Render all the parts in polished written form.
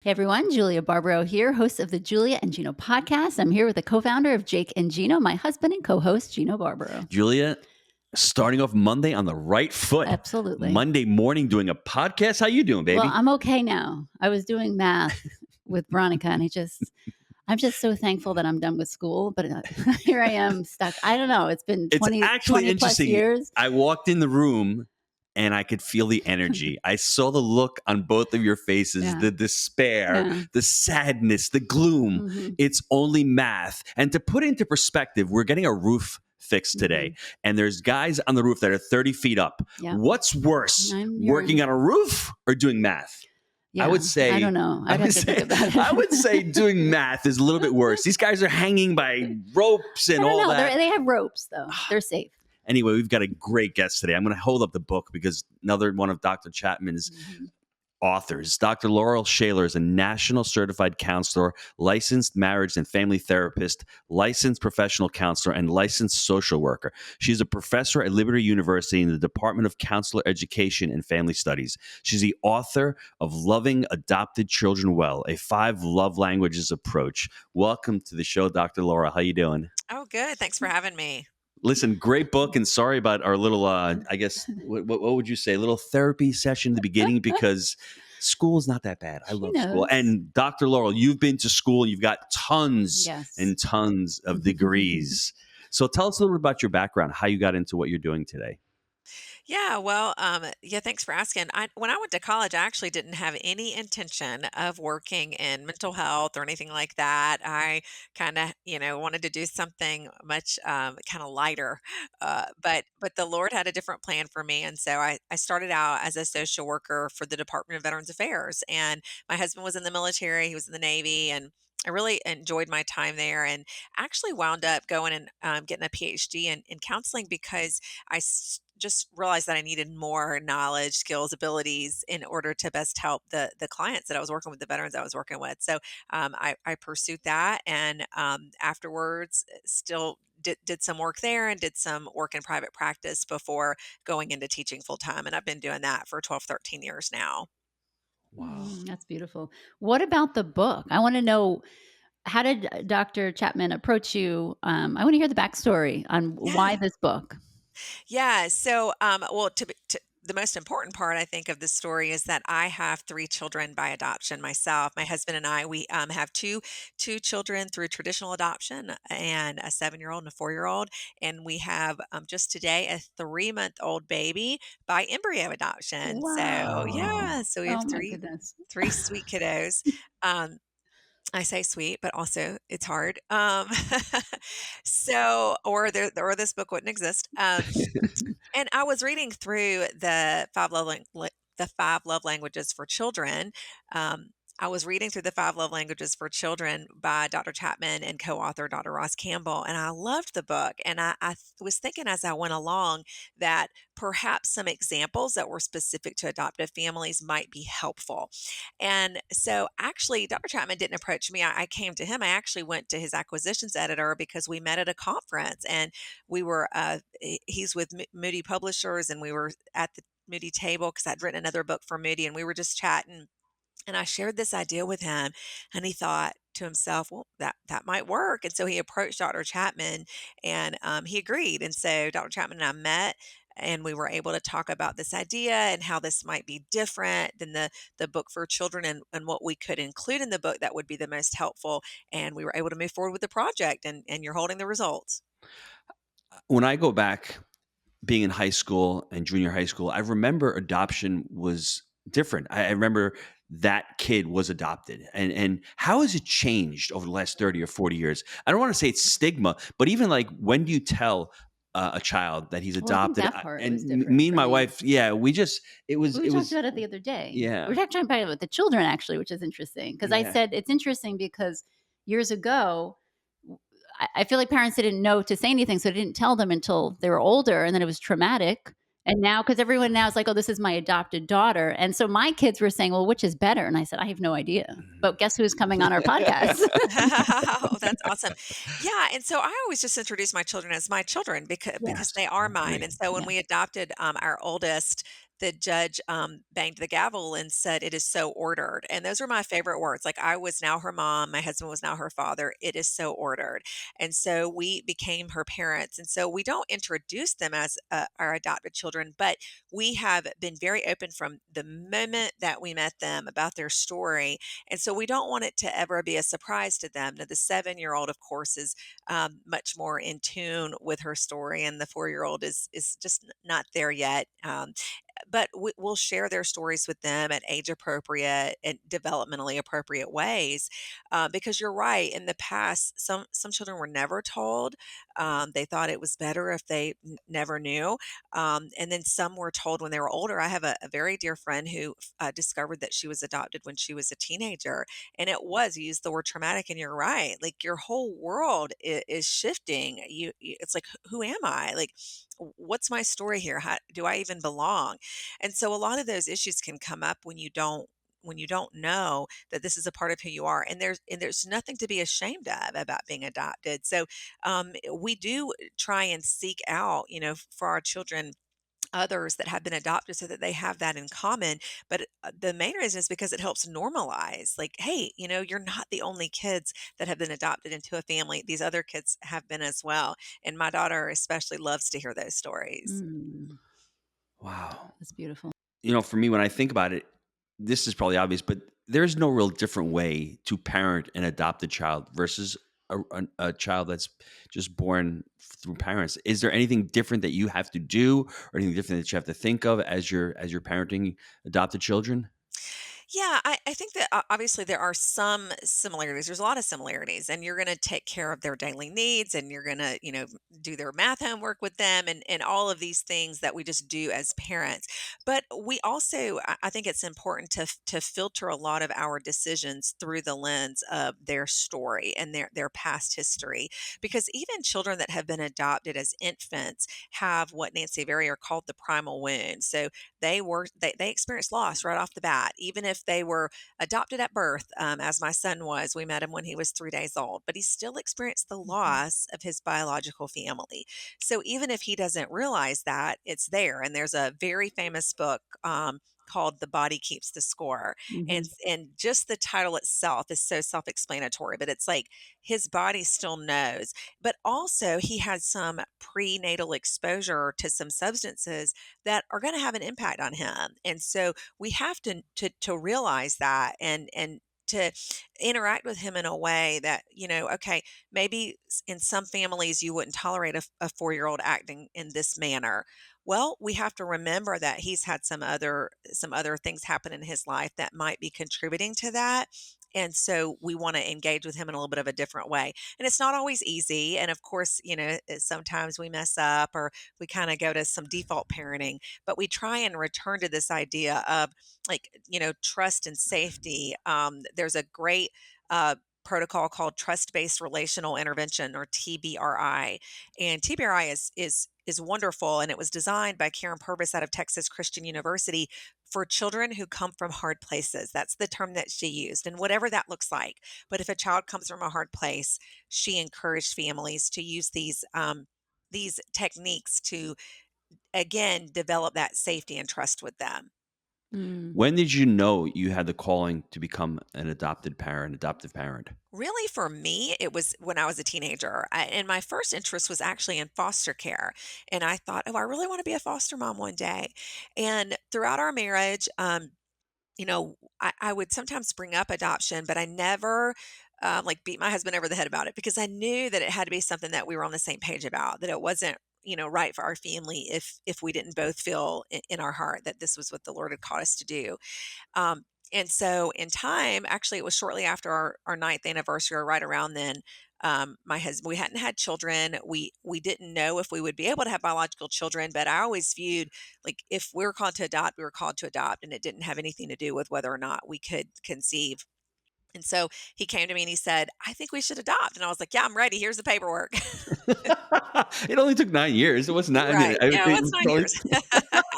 Hey everyone, Julia Barbaro here, host of the Julia and Gino podcast. I'm here with the co-founder of Jake and Gino, my husband and co-host, Gino Barbaro. Julia, starting off Monday on the right foot. Absolutely. Monday morning doing a podcast. How you doing, baby? Well, I'm okay now. I was doing math with Veronica, and I'm just so thankful that I'm done with school. But here I am stuck. I don't know. It's been It's 20 actually plus interesting. years. I walked in the room and I could feel the energy. I saw the look on both of your faces, Yeah. the despair, Yeah. the sadness, the gloom. Mhm. It's only math. And to put it into perspective, we're getting a roof fixed today. And there's guys on the roof that are 30 feet up. Yeah. What's worse, I'm working on a roof or doing math? Yeah. I would say, I don't know. I'd have to think about it. I would say doing math is a little bit worse. These guys are hanging by ropes and I don't all know. that. They have ropes, though. They're safe. Anyway, we've got a great guest today. I'm going to hold up the book because another one of Dr. Chapman's authors, Dr. Laurel Shaler, is a national certified counselor, licensed marriage and family therapist, licensed professional counselor, and licensed social worker. She's a professor at Liberty University in the Department of Counselor Education and Family Studies. She's the author of Loving Adopted Children Well, a 5 love languages approach. Welcome to the show, Dr. Laurel. How you doing? Oh, good. Thanks for having me. Listen, great book, and sorry about our little, I guess, what would you say, little therapy session in the beginning, because school is not that bad. I love school. And Dr. Laurel, you've been to school, and you've got tons and tons of degrees. So tell us a little bit about your background, how you got into what you're doing today. Yeah, well, thanks for asking. When I went to college, I actually didn't have any intention of working in mental health or anything like that. I kind of, wanted to do something much kind of lighter. But the Lord had a different plan for me, and so I started out as a social worker for the Department of Veterans Affairs. And my husband was in the military; he was in the Navy, and I really enjoyed my time there, and actually wound up going and getting a PhD in counseling because just realized that I needed more knowledge, skills, abilities in order to best help the clients that I was working with, the veterans I was working with. So I pursued that, and afterwards still did some work there and did some work in private practice before going into teaching full time. And I've been doing that for 12, 13 years now. Wow. That's beautiful. What about the book? I want to know, how did Dr. Chapman approach you? I want to hear the backstory on why this book. Yeah. So, the most important part, I think, of the story is that I have 3 children by adoption myself. My husband and I, we have two children through traditional adoption, and a 7-year-old and a 4-year-old. And we have just today a 3-month-old baby by embryo adoption. Wow. So, yeah. So we have Oh my goodness. three sweet kiddos. I say sweet, but also it's hard. Or this book wouldn't exist. And I was reading through the 5 love languages for children. I was reading through the 5 love languages for children by Dr. Chapman and co-author Dr. Ross Campbell, and I loved the book. And I was thinking as I went along that perhaps some examples that were specific to adoptive families might be helpful. And so actually, Dr. Chapman didn't approach me. I came to him. I actually went to his acquisitions editor because we met at a conference, and we were, he's with Moody Publishers, and we were at the Moody table because I'd written another book for Moody, and we were just chatting. And I shared this idea with him, and he thought to himself, well, that might work. And so he approached Dr. Chapman, and he agreed. And so Dr. Chapman and I met, and we were able to talk about this idea and how this might be different than the book for children, and what we could include in the book that would be the most helpful. And we were able to move forward with the project, and you're holding the results. When I go back, being in high school and junior high school, I remember adoption was different. I remember that kid was adopted. And how has it changed over the last 30 or 40 years? I don't want to say it's stigma, but even like, when do you tell a child that he's adopted? That part And was different me and my for me. wife, we talked about it the other day. Yeah. We were talking about it with the children, actually, which is interesting. Because I said it's interesting because years ago, I feel like parents didn't know to say anything, so they didn't tell them until they were older, and then it was traumatic. And now, because everyone now is like, oh, this is my adopted daughter. And so my kids were saying, well, which is better? And I said, I have no idea. But guess who's coming on our podcast? Oh, that's awesome. Yeah. And so I always just introduce my children as my children because they are mine. Right. And so when we adopted our oldest, the judge banged the gavel and said, "It is so ordered." And those were my favorite words. Like, I was now her mom, my husband was now her father. It is so ordered. And so we became her parents. And so we don't introduce them as our adopted children, but we have been very open from the moment that we met them about their story. And so we don't want it to ever be a surprise to them. Now, the 7-year-old, of course, is much more in tune with her story, and the 4-year-old is just not there yet. But we'll share their stories with them at age appropriate and developmentally appropriate ways, because you're right. In the past, some children were never told. They thought it was better if they never knew, and then some were told when they were older. I have a very dear friend who discovered that she was adopted when she was a teenager, and it was, you used the word traumatic, and you're right. Like, your whole world is shifting. It's like, who am I? Like, what's my story here? How do I even belong? And so a lot of those issues can come up when you don't know that this is a part of who you are, and there's nothing to be ashamed of about being adopted. So we do try and seek out, for our children, others that have been adopted so that they have that in common. But the main reason is because it helps normalize, like, hey, you're not the only kids that have been adopted into a family. These other kids have been as well. And my daughter especially loves to hear those stories. Mm, Wow. that's beautiful. For me, when I think about it, this is probably obvious, but there's no real different way to parent an adopted child versus a child that's just born through parents. Is there anything different that you have to do, or anything different that you have to think of as you're parenting adopted children? Yeah, I think that obviously there are some similarities. There's a lot of similarities, and you're going to take care of their daily needs, and you're going to, do their math homework with them, and all of these things that we just do as parents. But we also, I think it's important to filter a lot of our decisions through the lens of their story and their past history, because even children that have been adopted as infants have what Nancy Verrier called the primal wound. So they experienced loss right off the bat, even if they were adopted at birth, as my son was. We met him when he was 3 days old, but he still experienced the Mhm, loss of his biological family. So even if he doesn't realize that, it's there. And there's a very famous book called "The Body Keeps the Score," and mhm, and just the title itself is so self-explanatory. But it's like, his body still knows, but also he had some prenatal exposure to some substances that are going to have an impact on him. And so we have to realize that, and to interact with him in a way that, okay, maybe in some families you wouldn't tolerate a 4-year-old acting in this manner. Well, we have to remember that he's had some other things happen in his life that might be contributing to that. And so we want to engage with him in a little bit of a different way. And it's not always easy. And of course, sometimes we mess up, or we kind of go to some default parenting, but we try and return to this idea of, like, trust and safety. There's a great protocol called trust-based relational intervention, or TBRI. And TBRI is wonderful, and it was designed by Karen Purvis out of Texas Christian University for children who come from hard places. That's the term that she used, and whatever that looks like. But if a child comes from a hard place, she encouraged families to use these techniques to, again, develop that safety and trust with them. mm. When did you know you had the calling to become an adoptive parent? Really, for me, it was when I was a teenager. And my first interest was actually in foster care. And I thought, oh, I really want to be a foster mom one day. And throughout our marriage, I would sometimes bring up adoption, but I never like beat my husband over the head about it, because I knew that it had to be something that we were on the same page about, that it wasn't, right for our family if we didn't both feel in our heart that this was what the Lord had called us to do. And so in time, actually, it was shortly after our ninth anniversary, or right around then. My husband, we hadn't had children. We didn't know if we would be able to have biological children, but I always viewed, like, if we were called to adopt, we were called to adopt, and it didn't have anything to do with whether or not we could conceive. And so he came to me and he said, "I think we should adopt." And I was like, "Yeah, I'm ready. Here's the paperwork." It only took 9 years. It was not. I mean, Right. I would Yeah, think what's it 9 probably. years?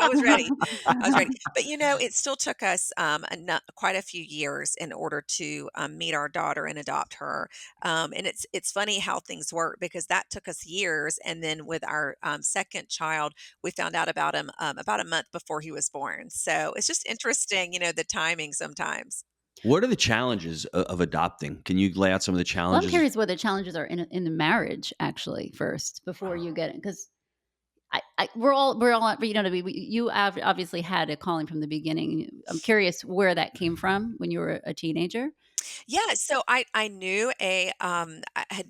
I was ready. I was ready. But, it still took us, quite a few years in order to, meet our daughter and adopt her. And it's funny how things work because that took us years, and then with our, 2nd child, we found out about him, about a month before he was born. So, it's just interesting, the timing sometimes. What are the challenges of adopting? Can you lay out some of the Well, I'm challenges? curious what the challenges are in the marriage actually first before you get it, because we're all you know to be you obviously had a calling from the beginning. I'm curious where that came from when you were a teenager. Yeah, so I knew I had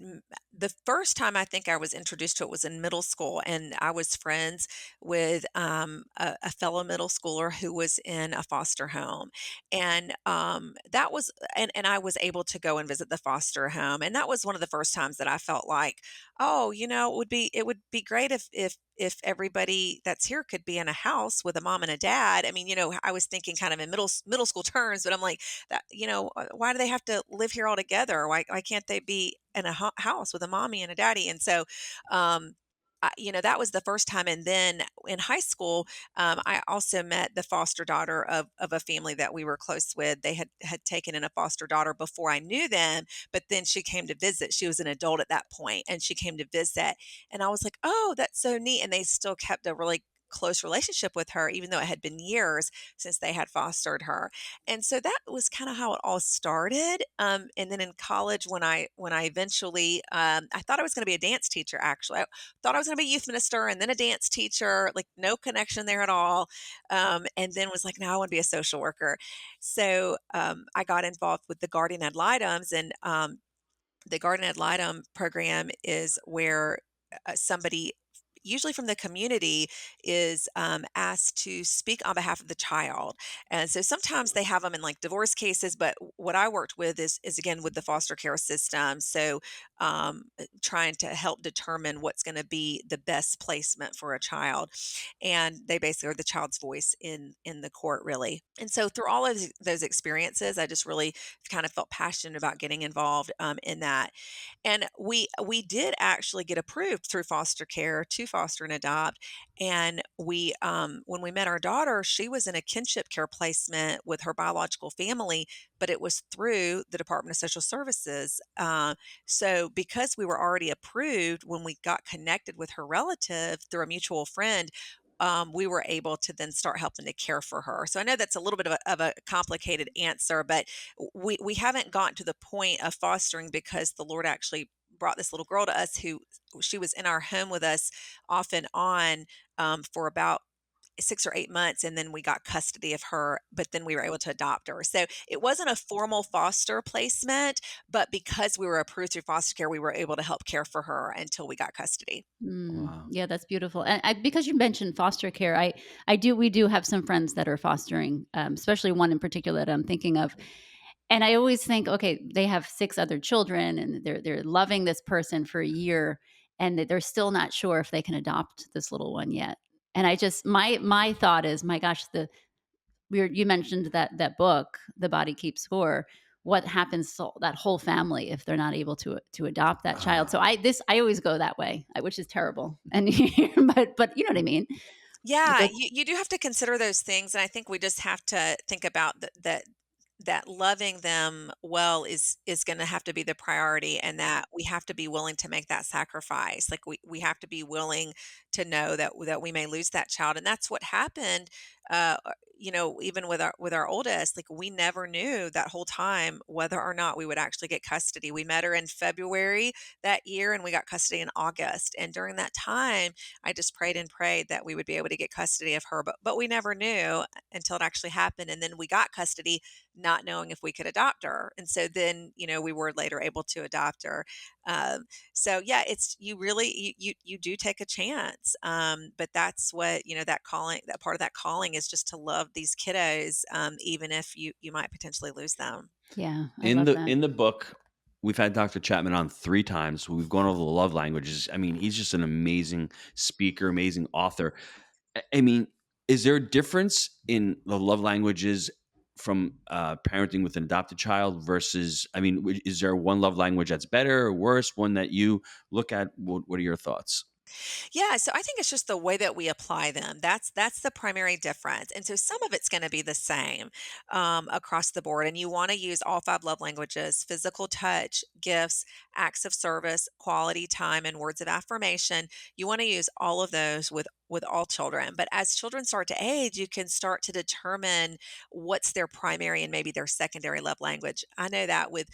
the first time I think I was introduced to it was in middle school, and I was friends with a fellow middle schooler who was in a foster home, and that was and I was able to go and visit the foster home, and that was one of the first times that I felt like, oh, it would be great if everybody that's here could be in a house with a mom and a dad. I mean, I was thinking kind of in middle school terms, but I'm like that why do they have to live here all together? Why can't they be in a house with a mommy and a daddy? And so that was the first time. And then in high school, I also met the foster daughter of a family that we were close with. They had taken in a foster daughter before I knew them, but then she came to visit. She was an adult at that point, and she came to visit, and I was like, "Oh, that's so neat." And they still kept a really close relationship with her, even though it had been years since they had fostered her. And so that was kind of how it all started. And then in college, when I eventually, I thought I was going to be a dance teacher. Actually, thought I was gonna be a youth minister and then a dance teacher, like, no connection there at all, and then was like, "No, I wanna be a social worker." So, I got involved with the Guardian Ad Litems, and, the Guardian Ad Litem program is where, somebody, usually from the community, is, asked to speak on behalf of the child, and so sometimes they have them in, like, divorce cases, but what I worked with is again, with the foster care system, so, trying to help determine what's gonna be the best placement for a child, and they basically are the child's voice in the court, really. And so through all of those experiences, I just really kind of felt passionate about getting involved, in that. And we did actually get approved through foster care to foster and adopt. And when we met our daughter, she was in a kinship care placement with her biological family, but it was through the Department of Social Services. So because we were already approved, when we got connected with her relative through a mutual friend, we were able to then start helping to care for her. So I know that's a little bit of a complicated answer, but we haven't gotten to the point of fostering because the Lord actually brought this little girl to us who she was in our home with us off and on, for about 6 or 8 months, and then we got custody of her, but then we were able to adopt her. So it wasn't a formal foster placement, but because we were approved through foster care, we were able to help care for her until we got custody. Wow. Yeah, that's beautiful. And because you mentioned foster care, we do have some friends that are fostering, especially one in particular that I'm thinking of. And I always think, okay, they have 6 other children and they're loving this person for a year and that they're still not sure if they can adopt this little one yet. And I just my thought is, my gosh, you mentioned that book, The Body Keeps Score. What happens to that whole family if they're not able to adopt that child? So Ah. I always go that way, which is terrible. And but you know what I mean? Yeah, That's you do have to consider those things, and I think we just have to think about that loving them well is going to have to be the priority, and that we have to be willing to make that sacrifice. Like we have to be willing to know that we may lose that child, and that's what happened. Even with our oldest, like we never knew that whole time whether or not we would actually get custody. We met her in February that year, and we got custody in August. And during that time, I just prayed and prayed that we would be able to get custody of her, but we never knew until it actually happened. And then we got custody, not knowing if we could adopt her. And so then, we were later able to adopt her. So yeah, it's you really you do take a chance. But that's what, that part of that calling is just to love these kiddos, even if you might potentially lose them. yeah, I In love the that. in the book, we've had Dr. Chapman on 3 times. We've gone over the love languages. I mean, he's just an amazing speaker, amazing author. I mean, is there a difference in the love languages from, parenting with an adopted child versus, I mean, is there one love language that's better or worse, one that you look at? What are your thoughts? Yeah, so I think it's just the way that we apply them. That's the primary difference. And so some of it's going to be the same across the board. And you want to use all five love languages: physical touch, gifts, acts of service, quality time, and words of affirmation. You want to use all of those with all children. But as children start to age, you can start to determine what's their primary and maybe their secondary love language. I know that with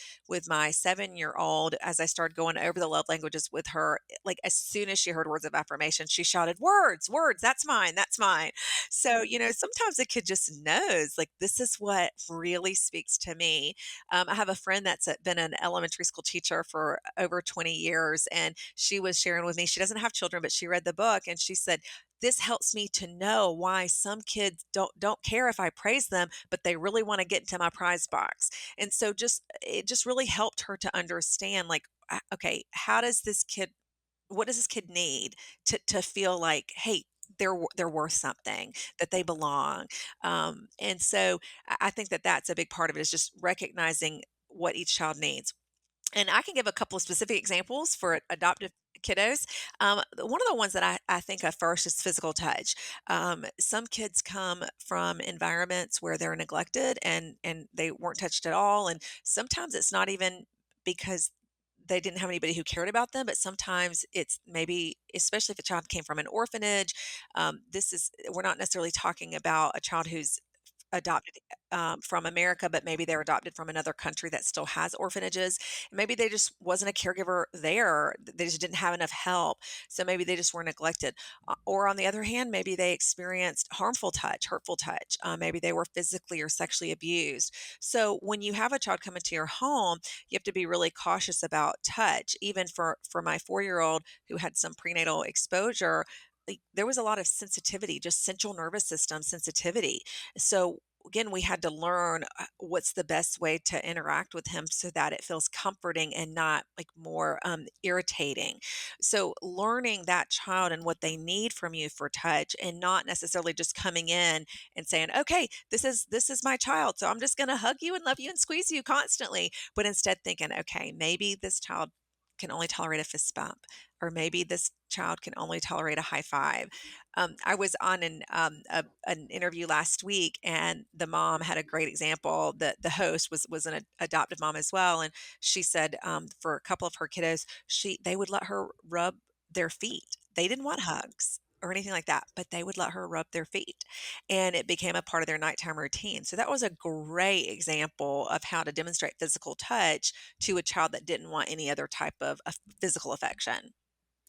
my 7-year old, as I started going over the love languages with her, like as soon as she heard words of affirmation, she shouted, "Words, words, that's mine, that's mine." So, sometimes a kid just knows, like, this is what really speaks to me. I have a friend that's been an elementary school teacher for over 20 years, and she was sharing with me, she doesn't have children, but she read the book and she said, this helps me to know why some kids don't care if I praise them, but they really want to get into my prize box. And so just it just really helped her to understand, like, okay, how does this kid what does this kid need to feel like, hey, they're worth something, that they belong. And so I think that that's a big part of it, is just recognizing what each child needs. And I can give a couple of specific examples for adoptive kiddos. One of the ones that I think of first is physical touch. Some kids come from environments where they're neglected and they weren't touched at all. And sometimes it's not even because they didn't have anybody who cared about them, but sometimes it's maybe, especially if a child came from an orphanage. We're not necessarily talking about a child who's adopted from America, but maybe they're adopted from another country that still has orphanages. Maybe they just wasn't a caregiver there. They just didn't have enough help. So maybe they just were neglected. Or on the other hand, maybe they experienced harmful touch, hurtful touch. Maybe they were physically or sexually abused. So when you have a child come into your home, you have to be really cautious about touch. Even for my 4-year old who had some prenatal exposure, like, there was a lot of sensitivity, just central nervous system sensitivity. So again, we had to learn what's the best way to interact with him so that it feels comforting and not like more irritating. So learning that child and what they need from you for touch, and not necessarily just coming in and saying, okay, this is my child, so I'm just going to hug you and love you and squeeze you constantly. But instead thinking, okay, maybe this child can only tolerate a fist bump, or maybe this child can only tolerate a high five. I was on an interview last week, and the mom had a great example. The host was an adoptive mom as well, and she said, for a couple of her kiddos, they would let her rub their feet. They didn't want hugs or anything like that, but they would let her rub their feet, and it became a part of their nighttime routine. So that was a great example of how to demonstrate physical touch to a child that didn't want any other type of physical affection.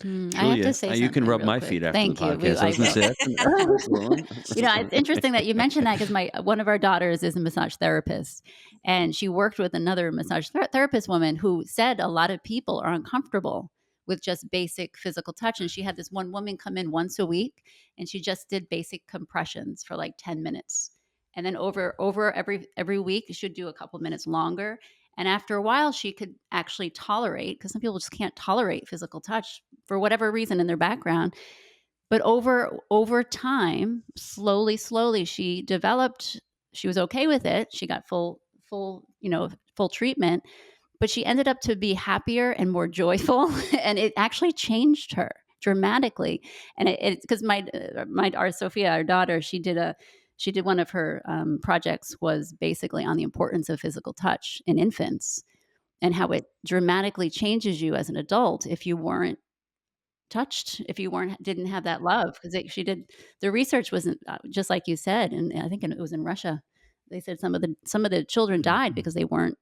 I have to Julia, say you can something rub real my quick. feet after the Thank you. podcast. I was gonna say that's a nice little one. It's interesting that you mentioned that, because my one of our daughters is a massage therapist, and she worked with another massage therapist woman who said a lot of people are uncomfortable with just basic physical touch. And she had this one woman come in once a week, and she just did basic compressions for like 10 minutes. And then over every week, she'd do a couple minutes longer. And after a while, she could actually tolerate, because some people just can't tolerate physical touch for whatever reason in their background. But over time, slowly, she was okay with it. She got full treatment, but she ended up to be happier and more joyful, and it actually changed her dramatically. And it's because our Sophia, our daughter, she did one of her projects was basically on the importance of physical touch in infants, and how it dramatically changes you as an adult if you weren't touched, if you weren't didn't have that love. Because she did the research wasn't just like you said, and I think it was in Russia. They said some of the children died because they weren't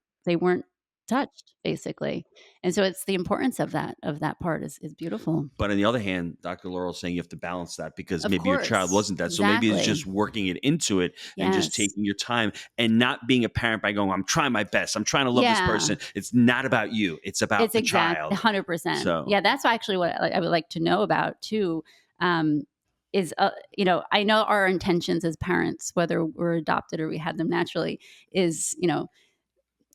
touched, basically. And so it's the importance of that part is beautiful. But on the other hand, Dr. Laurel is saying you have to balance that because Of maybe your child course. wasn't that. So maybe it's Exactly. just working it into it and just Yes. taking your time and not being a parent by going, I'm trying my best. I'm trying to love this Yeah. person. It's not about you. It's about It's the exact child. 100%. So Yeah, that's actually what I would like to know about too. Um, is I know our intentions as parents, whether we're adopted or we had them naturally, is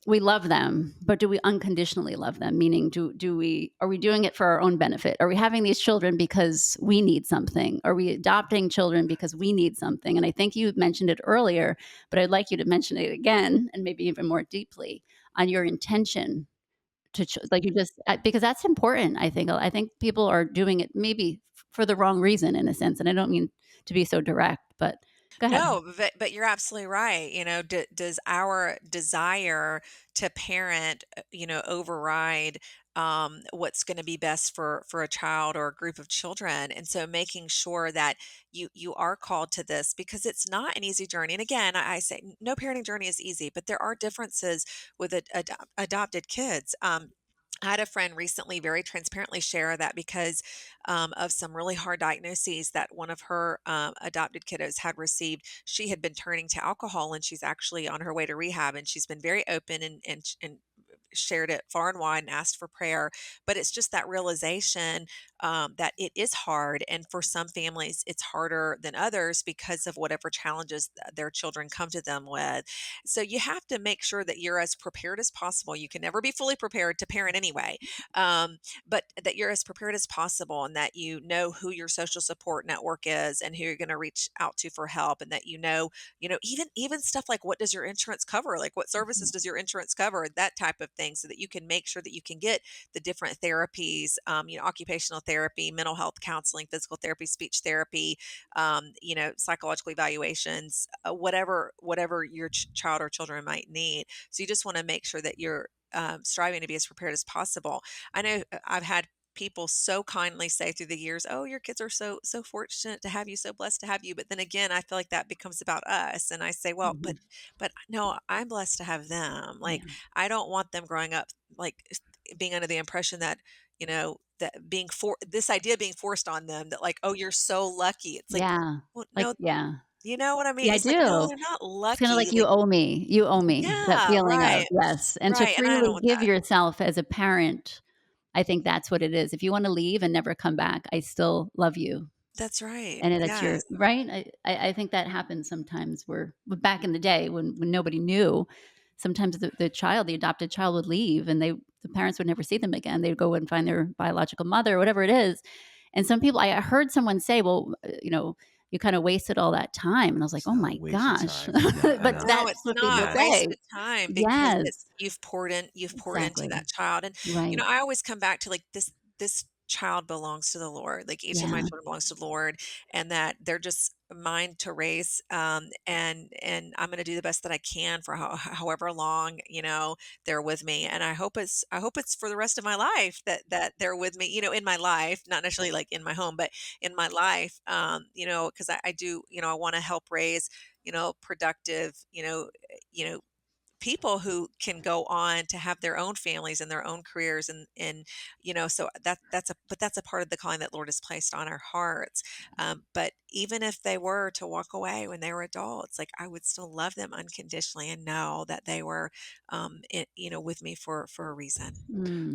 we love them, but do we unconditionally love them? Meaning, are we doing it for our own benefit? Are we having these children because we need something? Are we adopting children because we need something? And I think you mentioned it earlier, but I'd like you to mention it again, and maybe even more deeply, on your intention like you just because that's important. I think people are doing it maybe for the wrong reason in a sense, and I don't mean to be so direct, but go ahead. No, but you're absolutely right. Does our desire to parent, override what's going to be best for a child or a group of children? And so making sure that you are called to this because it's not an easy journey. And again, I say no parenting journey is easy, but there are differences with adopted kids. I had a friend recently very transparently share that because of some really hard diagnoses that one of her adopted kiddos had received, she had been turning to alcohol and she's actually on her way to rehab. And she's been very open and shared it far and wide and asked for prayer. But it's just that realization that it is hard. And for some families, it's harder than others because of whatever challenges their children come to them with. So you have to make sure that you're as prepared as possible. You can never be fully prepared to parent anyway, but that you're as prepared as possible and that you know who your social support network is and who you're going to reach out to for help, and that even stuff like what does your insurance cover, like what services does your insurance cover, that type of thing, so that you can make sure that you can get the different therapies, occupational therapy, mental health counseling, physical therapy, speech therapy, psychological evaluations, whatever your child or children might need. So you just want to make sure that you're striving to be as prepared as possible. I know I've had people so kindly say through the years, "Oh, your kids are so fortunate to have you, so blessed to have you." But then again, I feel like that becomes about us, and I say, "Well, but Mhm. but no, I'm blessed to have them. Like, Yeah. I don't want them growing up like being under the impression that that being for this idea being forced on them that like, oh, you're so lucky. It's like, Yeah. well, Like, no, yeah. you know what I mean? Yeah, I It's like, no, do. they're not It's kinda lucky. like you owe me, that Yeah, feeling of right, yes, and to right. And I freely don't want give that. yourself as a parent, I think that's what it is. If you wanna leave and never come back, I still love you. That's right. And that's your Yes, right? I think that happens sometimes where back in the day when nobody knew, sometimes the adopted child would leave and the parents would never see them again. They'd go and find their biological mother or whatever it is. And some people I heard someone say, "Well, you kinda wasted all that time." And I was like, It's "Oh not a my waste of gosh." time. Yeah, I But know. no, that's it's what people not Yes. say. wasted time because Yes, it's you've poured into exactly. that child. And Right. I always come back to like this child belongs to the Lord. Like each of my Yeah. children belongs to the Lord, and that they're just mine to raise. And I'm going to do the best that I can for however long they're with me. And I hope it's for the rest of my life that they're with me. In my life, not necessarily like in my home, but in my life. Because I do. I want to help raise productive, people who can go on to have their own families and their own careers, and so that's a part of the calling that Lord has placed on our hearts. But even if they were to walk away when they were adults, like I would still love them unconditionally and know that they were with me for a reason.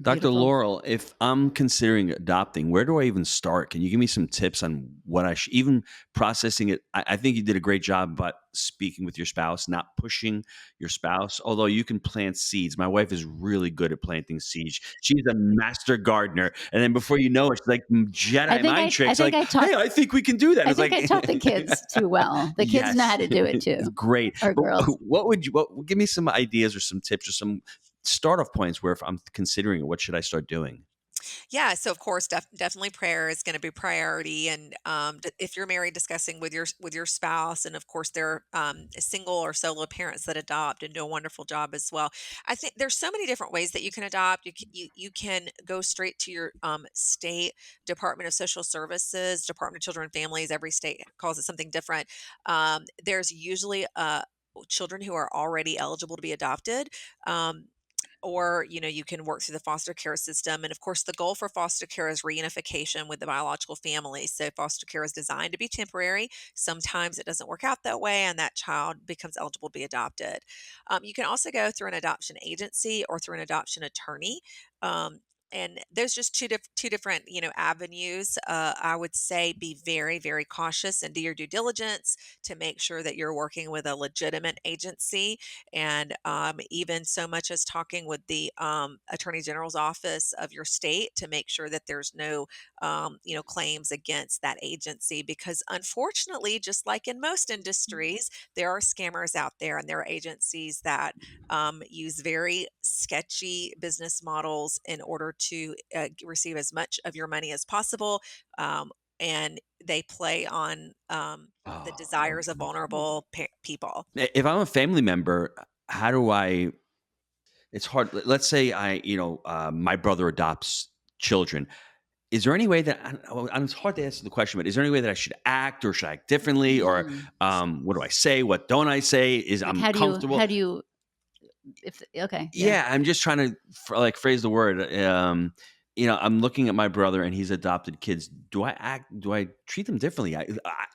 Dr. Beautiful. Laurel, if I'm considering adopting, where do I even start? Can you give me some tips on what even processing it? I think you did a great job about speaking with your spouse, not pushing your spouse, although you can plant seeds. My wife is really good at planting seeds. She's a master gardener. And then before you know it, she's like I Jedi think mind I tricks, think like, I taught hey, I think we can do that. I It's think like, I taught the kids too well. The kids know how yes, to do it too, great. or But girls. give me some ideas or some tips or some start off points where if I'm considering it, what should I start doing? Yeah, so of course, definitely prayer is going to be priority, and if you're married, discussing with your spouse, and of course, there are single or solo parents that adopt and do a wonderful job as well. I think there's so many different ways that you can adopt. You can go straight to your state Department of Social Services, Department of Children and Families. Every state calls it something different. There's usually children who are already eligible to be adopted. Or you can work through the foster care system, and of course the goal for foster care is reunification with the biological family. So foster care is designed to be temporary. Sometimes it doesn't work out that way and that child becomes eligible to be adopted. You can also go through an adoption agency or through an adoption attorney. um, and there's just two different, avenues. I would say be very, very cautious and do your due diligence to make sure that you're working with a legitimate agency, and even so much as talking with the attorney general's office of your state to make sure that there's no claims against that agency, because unfortunately, just like in most industries, there are scammers out there, and there are agencies that use very sketchy business models in order to receive as much of your money as possible. Um, and they play on the Oh. desires of vulnerable people. If I'm a family member, how do I? It's hard. Let's say my brother adopts children. Is there any way that it's hard to answer the question, but is there any way that I should act, or should I act differently, or Mm. what do I say? What don't I say? Is Like, I'm how comfortable? do you if okay, yeah. Yeah, I'm just trying to phrase the word. I'm looking at my brother and he's adopted kids. Do I act? Do I treat them differently?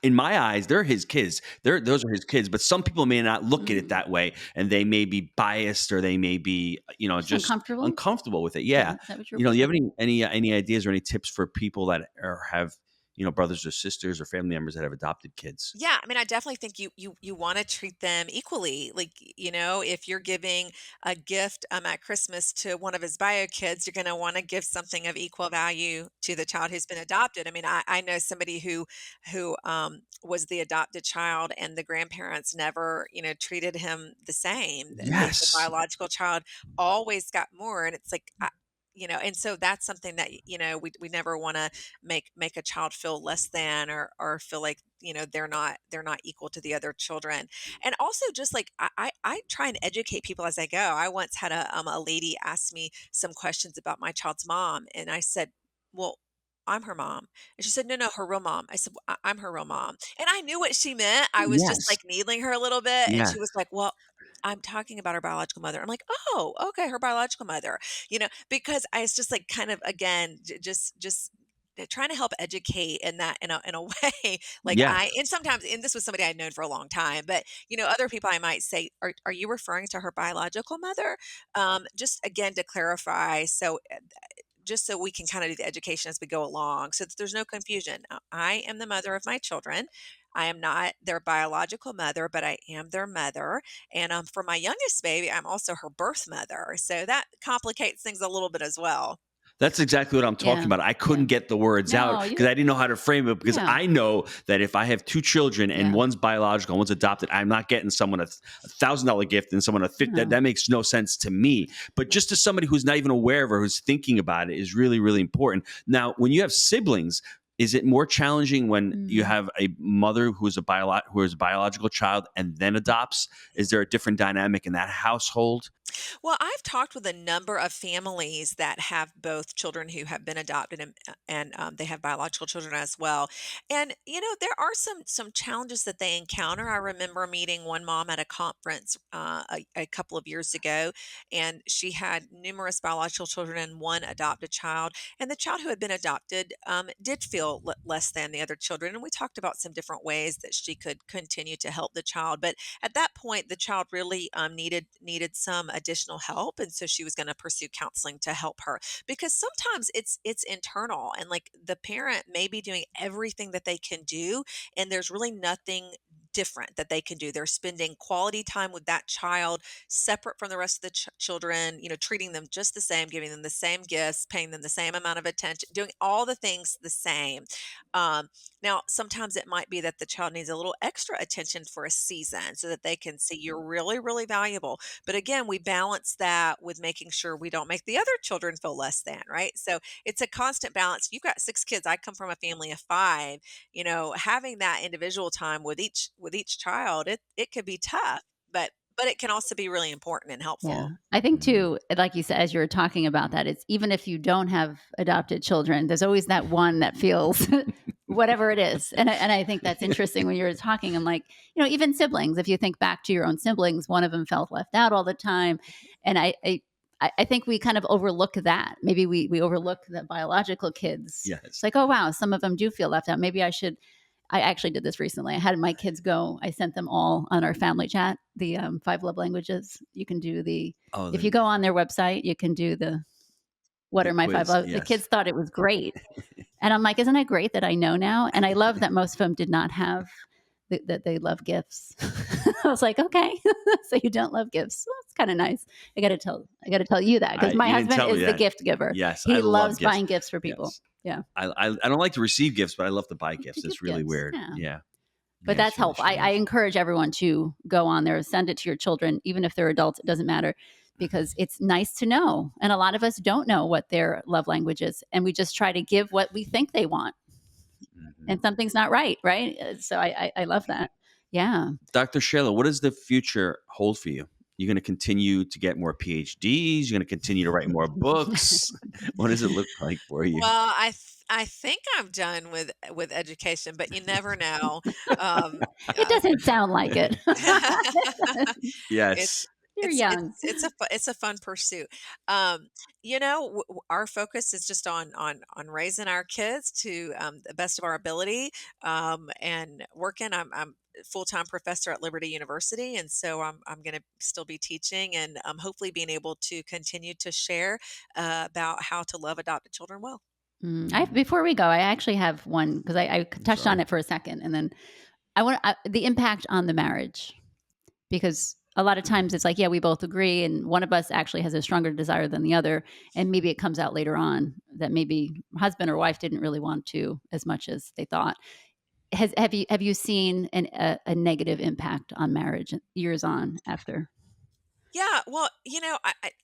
In my eyes, they're his kids. Those are his kids. But some people may not look at it Mm. that way, and they may be biased, or they may be, Just just uncomfortable? uncomfortable with it. Yeah. Is that what you're Do you have any ideas or any tips for people that have brothers or sisters or family members that have adopted kids? Yeah, I mean, I definitely think you want to treat them equally. Like, if you're giving a gift at Christmas to one of his bio kids, you're going to want to give something of equal value to the child who's been adopted. I mean, I know somebody who was the adopted child, and the grandparents never, treated him the same. The Yes. biological child always got more, and it's like. And so that's something that we never want to make a child feel less than, or feel like they're not equal to the other children. And also, just like I try and educate people as I go. I once had a lady ask me some questions about my child's mom, and I said, well, I'm her mom. And she said, no, no, her real mom. I said, well, I'm her real mom. And I knew what she meant. I was just Yes. like needling her a little bit, and Yes. she was like, well, I'm talking about her biological mother. I'm like, oh, okay, her biological mother. Because I was just like, kind of, again, just trying to help educate in that, in a way. Like, Yeah. and sometimes, and this was somebody I'd known for a long time, but other people I might say, are you referring to her biological mother? Just again to clarify, so just so we can kind of do the education as we go along, so that there's no confusion. I am the mother of my children. I am not their biological mother, but I am their mother. And for my youngest baby, I'm also her birth mother. So that complicates things a little bit as well. That's exactly what I'm talking Yeah, about. I yeah. couldn't get the words out No, because you I didn't know how to frame it, because yeah, I know that if I have two children and yeah, one's biological and one's adopted, I'm not getting someone $1,000 gift and someone that no. makes no sense to me. But just to somebody who's not even aware of or who's thinking about it is really, really important. Now, when you have siblings, is it more challenging when you Mm. have a mother who is a biological child and then adopts? Is there a different dynamic in that household? Well, I've talked with a number of families that have both children who have been adopted, and they have biological children as well. And there are some challenges that they encounter. I remember meeting one mom at a conference a couple of years ago, and she had numerous biological children and one adopted child. And the child who had been adopted did feel less than the other children. And we talked about some different ways that she could continue to help the child, but at that point, the child really needed some additional help, and so she was going to pursue counseling to help her, because sometimes it's internal, and like the parent may be doing everything that they can do, and there's really nothing different that they can do. They're spending quality time with that child separate from the rest of the children, treating them just the same, giving them the same gifts, paying them the same amount of attention, doing all the things the same. um, Now, sometimes it might be that the child needs a little extra attention for a season so that they can see you're really, really valuable. But again, we balance that with making sure we don't make the other children feel less than, right? So it's a constant balance. You've got 6 kids. I come from a family of 5. Having that individual time with each child, it could be tough, but it can also be really important and Yeah. helpful. I think too, like you said, as you were talking about that, it's even if you don't have adopted children, there's always that one that feels whatever it is. And I think that's interesting when you were talking. And like, even siblings, if you think back to your own siblings, one of them felt left out all the time. And I think we kind of overlook that. Maybe we overlook the biological kids. It's Yes. like, oh wow, some of them do feel left out. Maybe I actually did this recently. I had my kids go. I sent them all on our family chat, the 5 love languages. You can do Oh, if you go on their website, you can do what The are my five quiz, love? The yes. kids thought it was great. And I'm like, isn't it great that I know now? And I love that most of them did not have that they love gifts. I was like, okay, so you don't love gifts. Well, that's kind of nice. I got to tell you that because my You didn't husband tell me is the that. gift giver. Yes, I He love loves gifts. buying gifts for people. Yes. Yeah. I don't like to receive gifts, but I love to buy To gifts. give It's really gifts. weird. Yeah. Yeah. But Yeah, that's it's really helpful. I strange. encourage everyone to go on there, send it to your children, even if they're adults, it doesn't matter because it's nice to know. And a lot of us don't know what their love language is. And we just try to give what we think they want. Mhm. And something's not right. Right. So I love that. Yeah. Dr. Shaler, what does the future hold for you? You're going to continue to get more PhDs. You're going to continue to write more books. What does it look like for you? Well, I think I'm done with education, but you never know. Um, It doesn't sound like it. it's Yes. You're young. it's a fun pursuit. Um, our focus is just on raising our kids to the best of our ability, and working. I'm a full-time professor at Liberty University, and so I'm going to still be teaching and hopefully being able to continue to share about how to love adopted children well. Before we go, I actually have one because I I'm touched on sorry. it for a second, and then I want the impact on the marriage because a lot of times it's like, yeah, we both agree, and one of us actually has a stronger desire than the other, and maybe it comes out later on that maybe husband or wife didn't really want to as much as they thought. Have you seen a negative impact on marriage years on after? Yeah, well,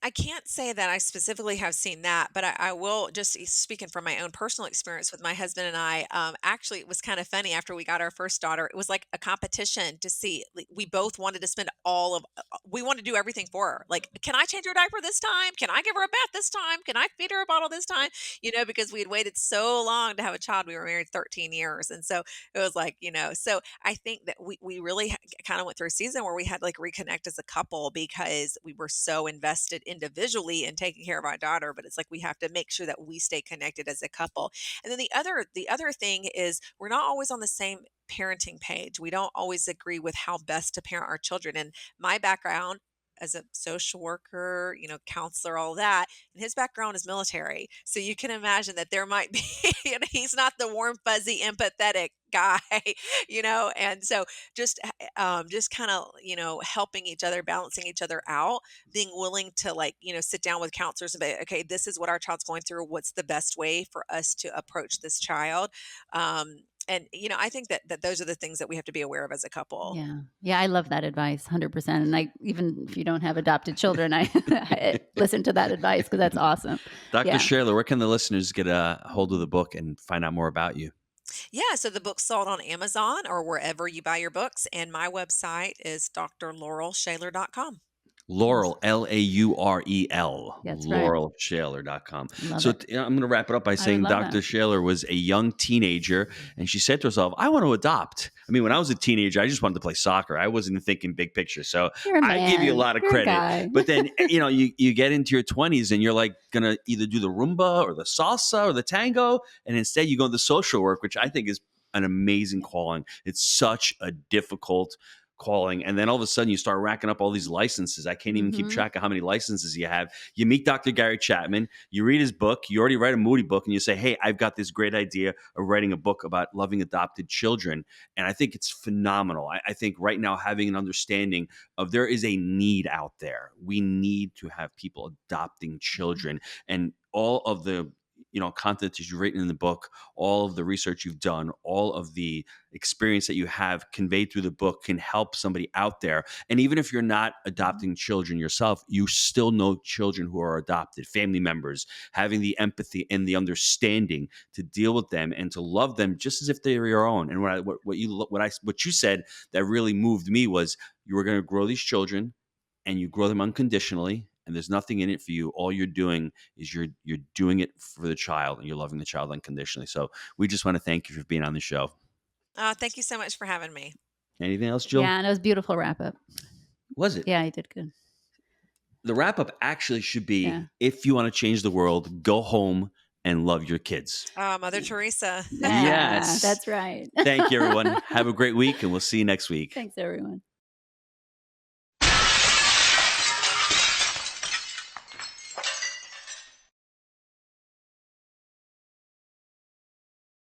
I can't say that I specifically have seen that, but I will just speaking from my own personal experience with my husband and I. Actually, it was kind of funny after we got our first daughter. It was like a competition to see. Like, we both wanted to spend we wanted to do everything for her. Like, can I change her diaper this time? Can I give her a bath this time? Can I feed her a bottle this time? Because we had waited so long to have a child. We were married 13 years, and so it was like, so I think that we really kind of went through a season where we had like reconnect as a couple because we were so invested individually in taking care of our daughter, but it's like we have to make sure that we stay connected as a couple. And then the other thing is we're not always on the same parenting page. We don't always agree with how best to parent our children. And my background as a social worker, counselor, all that. And his background is military. So you can imagine that there might be, he's not the warm, fuzzy, empathetic guy, and so just kind of, helping each other, balancing each other out, being willing to like, sit down with counselors and be, okay, this is what our child's going through. What's the best way for us to approach this child? And I think that those are the things that we have to be aware of as a couple. Yeah. Yeah, I love that advice 100%. And I even if you don't have adopted children, I, I listen to that advice because that's awesome. Dr. Yeah. Shaler, where can the listeners get a hold of the book and find out more about you? Yeah, so the book's sold on Amazon or wherever you buy your books, and my website is drlaurelshaler.com. Laurel, Laurel, That's right. laurelshaler.com. Love So it. I'm going to wrap it up by I would saying love that. Dr. Shaler was a young teenager and she said to herself, I want to adopt. I mean, when I was a teenager, I just wanted to play soccer. I wasn't thinking big picture. So You're a I give you a man. lot of You're a credit. guy. But then, you get into your 20s and you're like going to either do the Roomba or the salsa or the tango. And instead you go into social work, which I think is an amazing calling. It's such a difficult calling. And then all of a sudden you start racking up all these licenses. I can't even keep Mhm. track of how many licenses you have. You meet Dr. Gary Chapman, you read his book, you already write a Moody book, and you say, hey, I've got this great idea of writing a book about loving adopted children. And I think it's phenomenal. I think right now having an understanding of there is a need out there. We need to have people adopting children, and all of the content that you've written in the book, all of the research you've done, all of the experience that you have conveyed through the book can help somebody out there. And even if you're not adopting children yourself, you still know children who are adopted, family members, having the empathy and the understanding to deal with them and to love them just as if they were your own. And what you said that really moved me was you were going to grow these children and you grow them unconditionally, and there's nothing in it for you. All you're doing is you're doing it for the child, and you're loving the child unconditionally. So we just want to thank you for being on the show. Thank you so much for having me. Anything else, Jill? Yeah, and it was a beautiful wrap up. Was it? Yeah, you did good. The wrap up actually should be, Yeah. if you want to change the world, go home and love your kids. Mother Teresa. Yeah, Yes. that's right. Thank you, everyone. Have a great week, and we'll see you next week. Thanks, everyone.